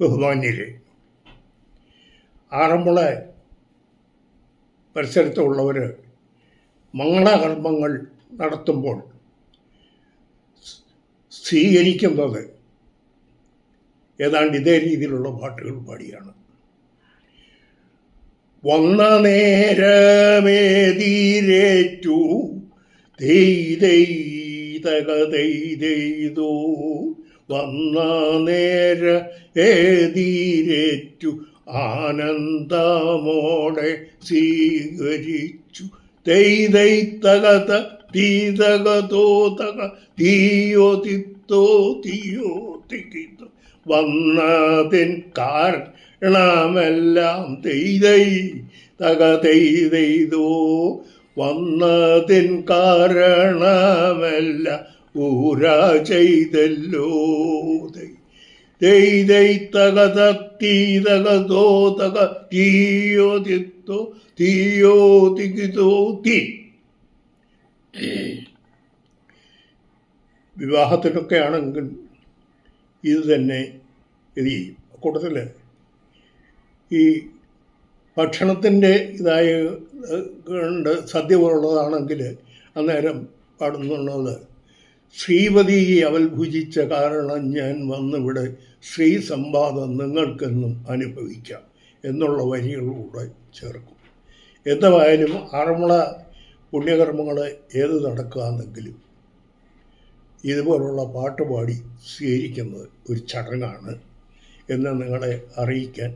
ബഹുമാന്യരെ, ആറന്മുള പരിസരത്തുള്ളവർ മംഗളകർമ്മങ്ങൾ നടത്തുമ്പോൾ സ്വീകരിക്കുന്നത് ഏതാണ്ട് ഇതേ രീതിയിലുള്ള പാട്ടുകൾ പാടിയാണ്. വന്ന നേരമേതിരേറ്റു തെയ്തെയ്തോ, വന്ന നേര ഏതിരേറ്റു ആനന്ദമോടെ സ്വീകരിച്ചു. തെയ്തൈത്തകത തീതകതോ തക തീയോ തിത്തോ തീയോ തിക്കിത്തോ, വന്നതിൻ കാരണമെല്ലാം തെയ്തൈ തക തെയ്തോ, വന്നതിൻ കാരണമെല്ലാം ഊരാ ചെയ്തല്ലോ. തെയ്തൈ തകത തീതകതോ തക തീയോ തിത്തോ തീയോ തിക്കിത്തോ തീ. വിവാഹത്തിനൊക്കെ ആണെങ്കിൽ ഇത് തന്നെ ഇത് ചെയ്യും. കൂട്ടത്തിൽ ഈ ഭക്ഷണത്തിൻ്റെ ഇതായ കൊണ്ട് സദ്യ പോലുള്ളതാണെങ്കിൽ അന്നേരം പാടുന്നുള്ളത്, ശ്രീപതി അവൽ ഭുജിച്ച കാരണം ഞാൻ വന്നിവിടെ ശ്രീ സമ്പാദം നിങ്ങൾക്കെന്നും അനുഭവിക്കാം എന്നുള്ള വരികളിലൂടെ ചേർക്കും. എന്തായാലും ആറന്മുള പുണ്യകർമ്മങ്ങൾ ഏത് നടക്കുകയാണെങ്കിലും ഇതുപോലുള്ള പാട്ട് പാടി സ്വീകരിക്കുന്നത് ഒരു ചടങ്ങാണ് എന്ന് നിങ്ങളെ അറിയിക്കാൻ